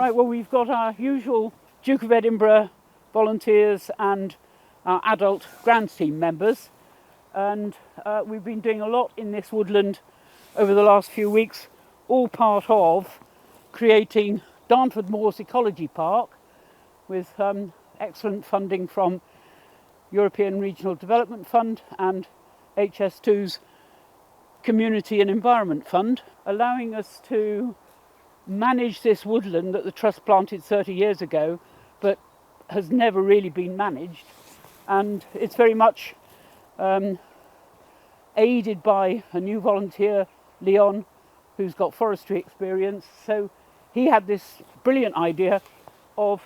Right, well, we've got our usual Duke of Edinburgh volunteers and our adult grounds team members, and we've been doing a lot in this woodland over the last few weeks, all part of creating Darnford Moors Ecology Park with excellent funding from European Regional Development Fund and HS2's Community and Environment Fund, allowing us to manage this woodland that the Trust planted 30 years ago but has never really been managed, and it's very much aided by a new volunteer, Leon, who's got forestry experience. So he had this brilliant idea of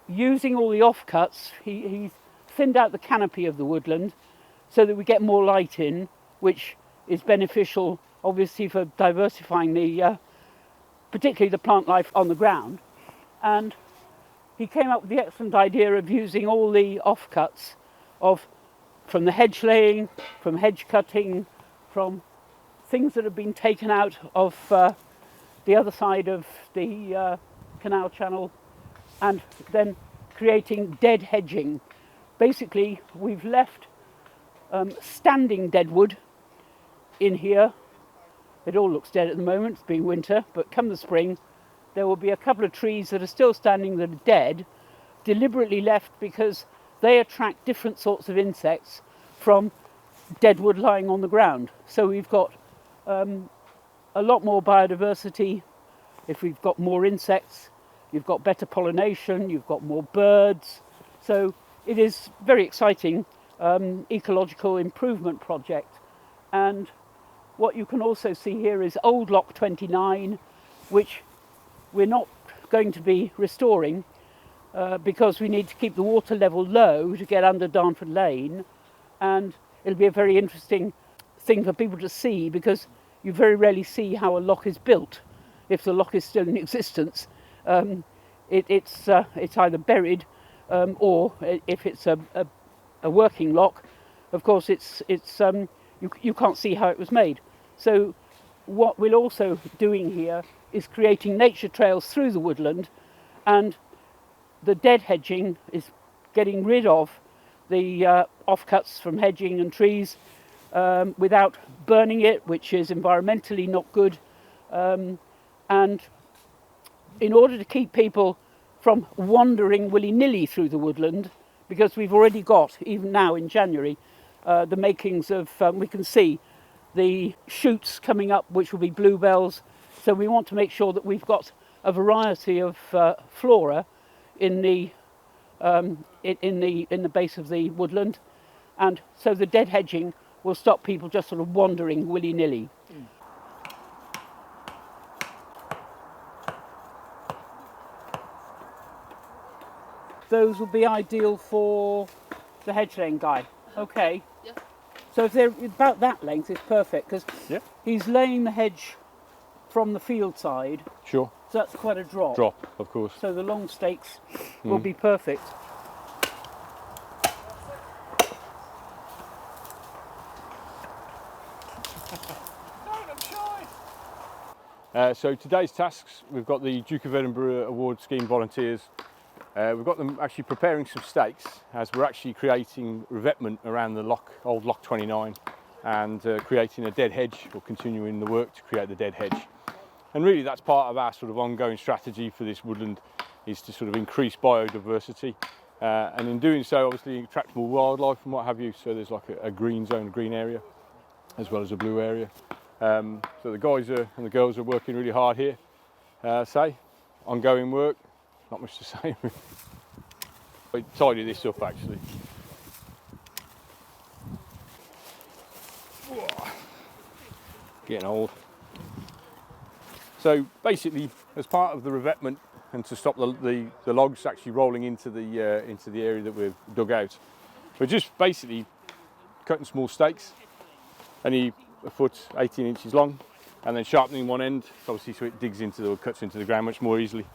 using all the offcuts. He thinned out the canopy of the woodland so that we get more light in, which is beneficial obviously for diversifying the particularly the plant life on the ground. And he came up with the excellent idea of using all the offcuts from the hedge laying, from hedge cutting, from things that have been taken out of the other side of the canal channel, and then creating dead hedging. Basically, we've left standing deadwood in here. It all looks dead at the moment, it's being winter, but come the spring, there will be a couple of trees that are still standing that are dead, deliberately left because they attract different sorts of insects from dead wood lying on the ground. So we've got a lot more biodiversity. If we've got more insects, you've got better pollination, you've got more birds. So it is very exciting ecological improvement project. And what you can also see here is old Lock 29, which we're not going to be restoring because we need to keep the water level low to get under Darnford Lane. And it'll be a very interesting thing for people to see, because you very rarely see how a lock is built. If the lock is still in existence, it's either buried or if it's a working lock, of course you can't see how it was made. So what we're also doing here is creating nature trails through the woodland, and the dead hedging is getting rid of the offcuts from hedging and trees without burning it, which is environmentally not good. And in order to keep people from wandering willy-nilly through the woodland, because we've already got, even now in January, the makings of, we can see the shoots coming up, which will be bluebells. So we want to make sure that we've got a variety of flora in the base of the woodland, and so the dead hedging will stop people just sort of wandering willy-nilly. Those will be ideal for the hedge laying guy. Okay. Yeah. So if they're about that length, it's perfect, because he's laying the hedge from the field side. Sure. So that's quite a drop. Drop, of course. So the long stakes will be perfect. So today's tasks, we've got the Duke of Edinburgh Award Scheme volunteers. We've got them actually preparing some stakes, as we're actually creating revetment around the old Lock 29, and creating a dead hedge, or continuing the work to create the dead hedge. And really that's part of our sort of ongoing strategy for this woodland, is to sort of increase biodiversity, and in doing so obviously attract more wildlife and what have you. So there's like a green zone, a green area, as well as a blue area. So the guys and the girls are working really hard here. Ongoing work, not much to say. I tidy this up actually. Getting old. So basically, as part of the revetment, and to stop the logs actually rolling into the area that we've dug out, we're just basically cutting small stakes, only a foot, 18 inches long, and then sharpening one end, obviously, so it digs into or cuts into the ground much more easily.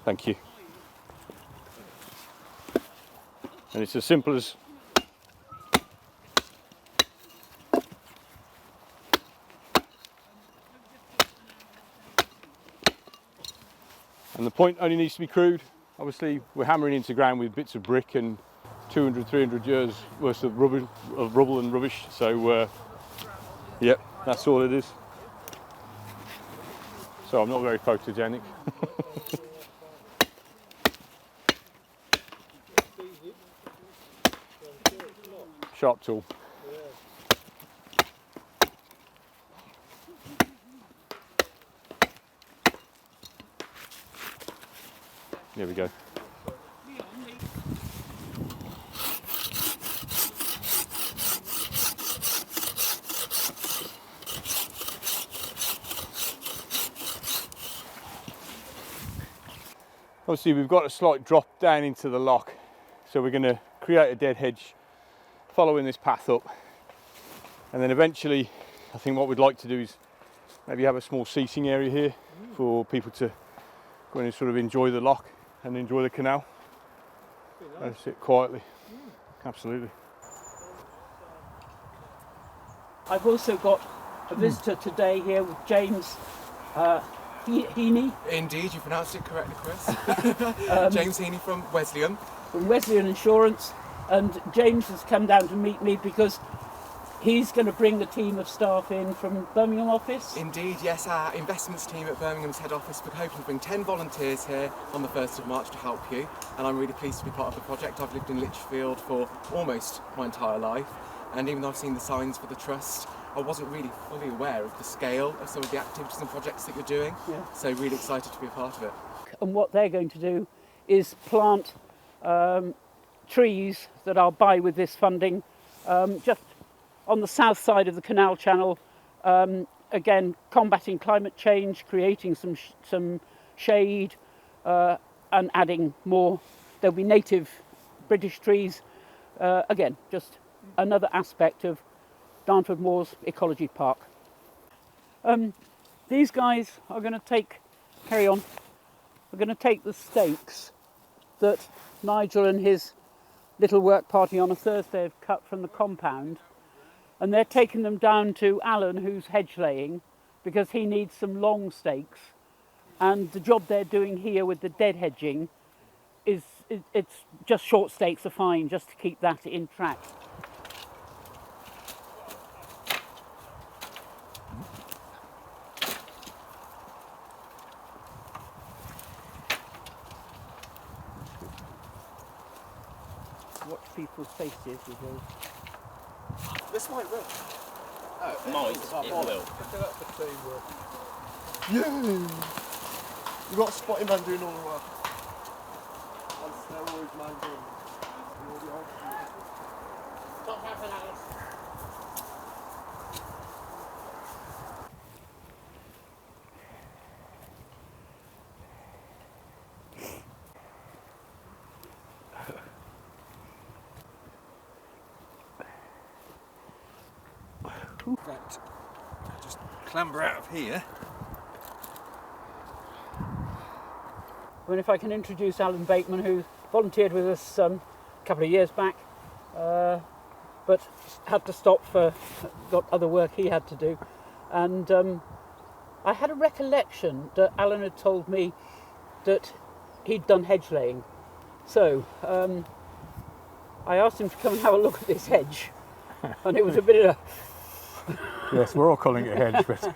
Thank you. And it's as simple as and the Point only needs to be crude. Obviously we're hammering into ground with bits of brick and 200-300 years worth of rubble and rubbish, so yep, that's all it is. So I'm not very photogenic. Sharp tool. There we go. Obviously we've got a slight drop down into the loch, so we're going to create a dead hedge following this path up, and then eventually I think what we'd like to do is maybe have a small seating area here for people to go in and sort of enjoy the loch and enjoy the canal and sit quietly. Absolutely. I've also got a visitor today here with James Heaney. Indeed, you pronounced it correctly, Chris. James Heaney from Wesleyan. From Wesleyan Insurance, and James has come down to meet me because he's going to bring the team of staff in from Birmingham office. Indeed, yes, our investments team at Birmingham's head office, we're hoping to bring 10 volunteers here on the 1st of March to help you, and I'm really pleased to be part of the project. I've lived in Lichfield for almost my entire life, and even though I've seen the signs for the trust, I wasn't really fully aware of the scale of some of the activities and projects that you're doing, so really excited to be a part of it. And what they're going to do is plant trees that I'll buy with this funding just on the south side of the canal channel, again combating climate change, creating some shade and adding more. There'll be native British trees, again just another aspect of Darnford Moors Ecology Park. These guys are going to carry on. We're going to take the stakes that Nigel and his little work party on a Thursday have cut from the compound, and they're taking them down to Alan, who's hedge laying, because he needs some long stakes, and the job they're doing here with the dead hedging it's just short stakes are fine, just to keep that in track. Watch people's faces with those. This might work. It will. Yeah! You've got a spotty man doing all the work. On steroids, man doing. Stop happening, Alice. Right. Just clamber out of here. And if I can introduce Alan Bateman, who volunteered with us a couple of years back, but had to stop for got other work he had to do. And I had a recollection that Alan had told me that he'd done hedge laying. So I asked him to come and have a look at this hedge, and it was a bit of a Yes, we're all calling it a hedge, but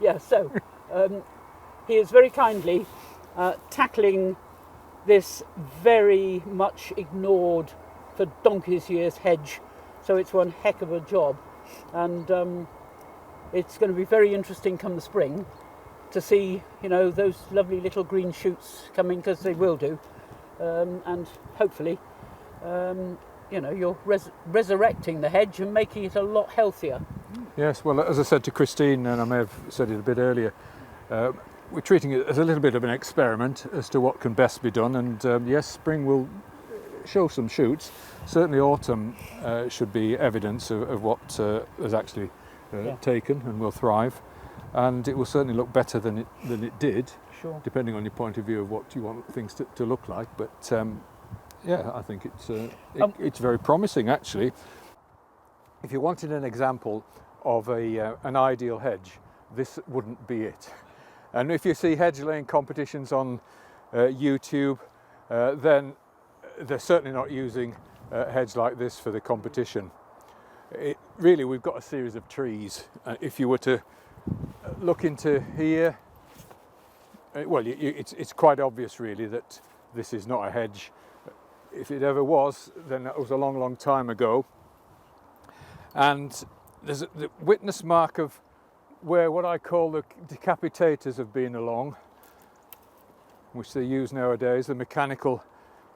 yeah, so he is very kindly tackling this very much ignored for donkey's years hedge, so it's one heck of a job, and it's going to be very interesting come the spring to see, you know, those lovely little green shoots coming, because they will do, and hopefully you know, you're resurrecting the hedge and making it a lot healthier. Yes, well, as I said to Christine, and I may have said it a bit earlier, we're treating it as a little bit of an experiment as to what can best be done, and yes, spring will show some shoots. Certainly autumn should be evidence of what has actually taken and will thrive, and it will certainly look better than it did, Sure. depending on your point of view of what you want things to look like, but yeah, I think it's very promising actually. If you wanted an example of an ideal hedge, this wouldn't be it. And if you see hedge laying competitions on YouTube, then they're certainly not using a hedge like this for the competition. Really, we've got a series of trees. If you were to look into here, well, it's quite obvious really that this is not a hedge. If it ever was, then that was a long, long time ago. And there's the witness mark of where what I call the decapitators have been along, which they use nowadays, the mechanical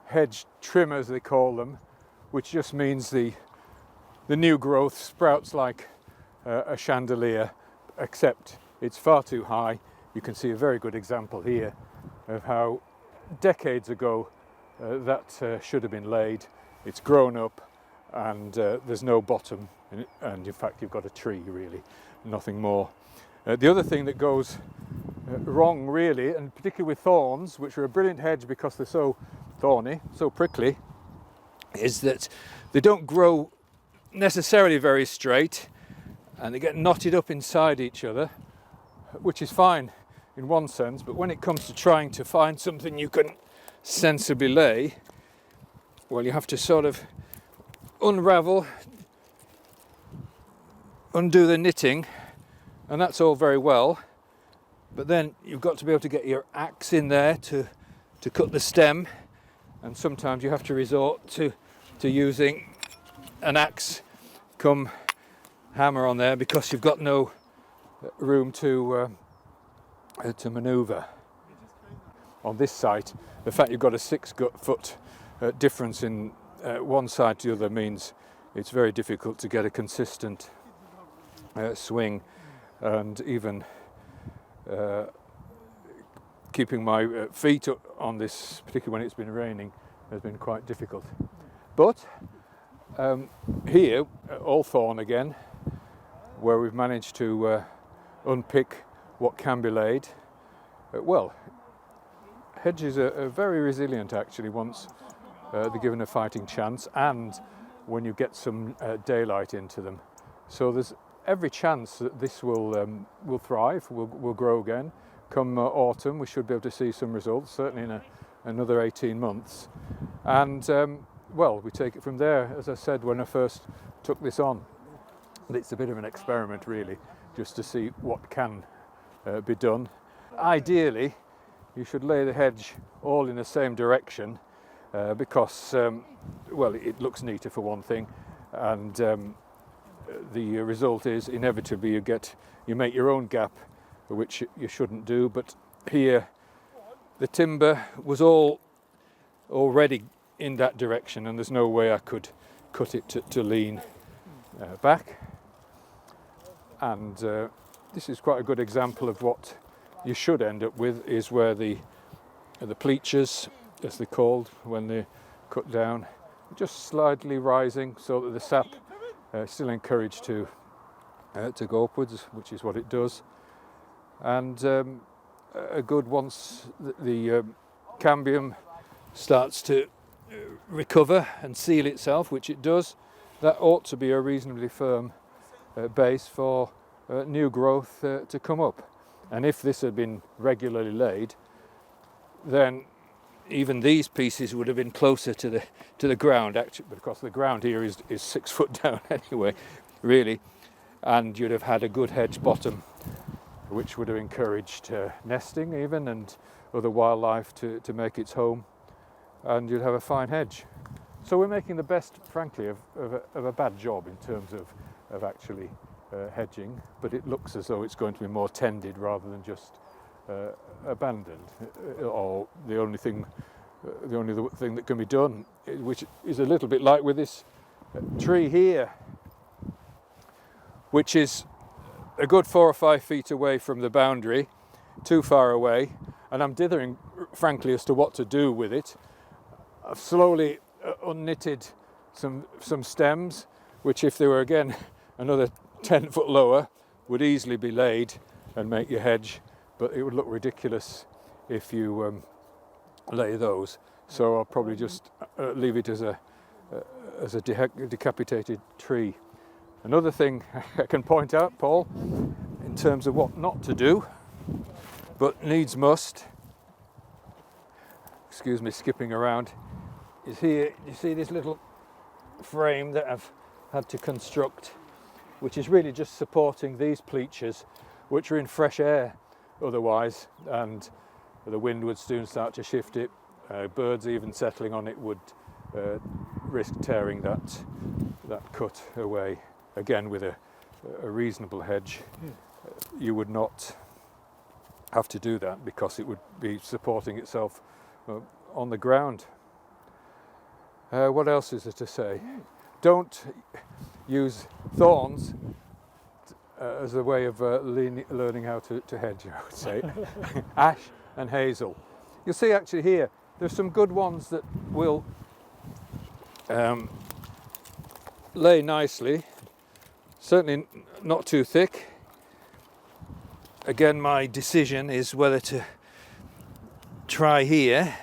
hedge trimmers they call them, which just means the new growth sprouts like a chandelier, except it's far too high. You can see a very good example here of how decades ago that should have been laid. It's grown up and there's no bottom, and in fact you've got a tree really, nothing more. The other thing that goes wrong really, and particularly with thorns, which are a brilliant hedge because they're so thorny, so prickly, is that they don't grow necessarily very straight and they get knotted up inside each other, which is fine in one sense, but when it comes to trying to find something you can sensibly lay, well, you have to sort of unravel, undo the knitting, and that's all very well, but then you've got to be able to get your axe in there to cut the stem, and sometimes you have to resort to using an axe come hammer on there because you've got no room to manoeuvre. On this site, the fact you've got a 6-foot difference in one side to the other means it's very difficult to get a consistent swing, and even keeping my feet on this, particularly when it's been raining, has been quite difficult. But here, all thorn again, where we've managed to unpick what can be laid. Well, hedges are very resilient actually once they're given a fighting chance, and when you get some daylight into them. So there's every chance that this will thrive, will grow again. Come autumn, we should be able to see some results, certainly in another 18 months. And well, we take it from there. As I said when I first took this on, it's a bit of an experiment really, just to see what can be done. Ideally, you should lay the hedge all in the same direction because, well, it looks neater for one thing, and the result is inevitably you make your own gap, which you shouldn't do. But here, the timber was all already in that direction, and there's no way I could cut it to lean back. And this is quite a good example of what you should end up with, is where the pleachers, as they're called when they're cut down, just slightly rising so that the sap still encouraged to go upwards, which is what it does. And a good, once the cambium starts to recover and seal itself, which it does, that ought to be a reasonably firm base for new growth to come up. And if this had been regularly laid, then even these pieces would have been closer to the ground, actually, because the ground here is 6 foot down anyway, really, and you'd have had a good hedge bottom, which would have encouraged nesting even, and other wildlife to make its home, and you'd have a fine hedge. So we're making the best, frankly, of a bad job in terms of actually hedging, but it looks as though it's going to be more tended rather than just abandoned, or the only thing that can be done, which is a little bit like with this tree here, which is a good 4 or 5 feet away from the boundary, too far away, and I'm dithering, frankly, as to what to do with it. I've slowly unknitted some stems, which, if they were again another 10 foot lower, would easily be laid and make your hedge, but it would look ridiculous if you lay those. So I'll probably just leave it as a decapitated tree. Another thing I can point out, Paul, in terms of what not to do, but needs must, excuse me skipping around, is here. You see this little frame that I've had to construct, which is really just supporting these pleachers, which are in fresh air otherwise, and the wind would soon start to shift it. Birds even settling on it would risk tearing that cut away. Again, with a reasonable hedge, you would not have to do that because it would be supporting itself on the ground. What else is there to say? Don't use thorns as a way of learning how to hedge, I would say. Ash and hazel. You'll see actually here, there's some good ones that will lay nicely, certainly not too thick. Again, my decision is whether to try here,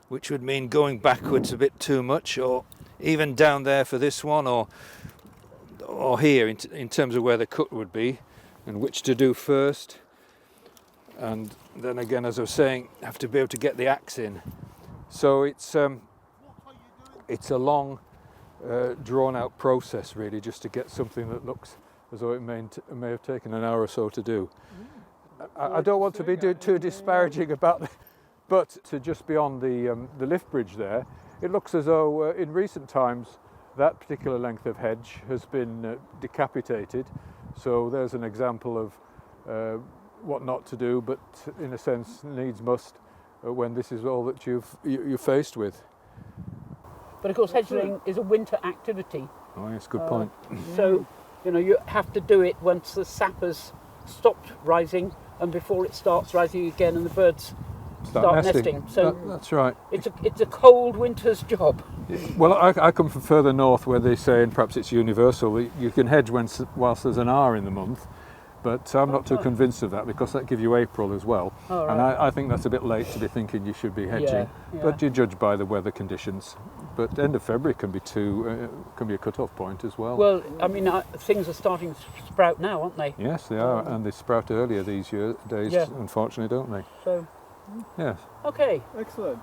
which would mean going backwards a bit too much, or even down there for this one, or here in terms of where the cut would be, and which to do first. And then again, as I was saying, have to be able to get the axe in. So it's a long, drawn-out process, really, just to get something that looks as though it may have taken an hour or so to do. I don't want to be too disparaging about it, but to just beyond the lift bridge there, it looks as though in recent times that particular length of hedge has been decapitated. So there's an example of what not to do, but in a sense needs must when this is all that you're faced with. But of course, hedgelaying is a winter activity. Oh yes, good point. So, you have to do it once the sap has stopped rising and before it starts rising again and the birds start nesting. So that's right. It's a cold winter's job. Well, I come from further north where they say, and perhaps it's universal, you can hedge whilst there's an hour in the month, but I'm not too convinced of that because that gives you April as well. Oh, right. And I think that's a bit late to be thinking you should be hedging, Yeah. but you judge by the weather conditions. But end of February can be a cut-off point as well. Well, I mean, things are starting to sprout now, aren't they? Yes, they are, and they sprout earlier these days, Yeah. unfortunately, don't they? So, Yes. okay. Excellent.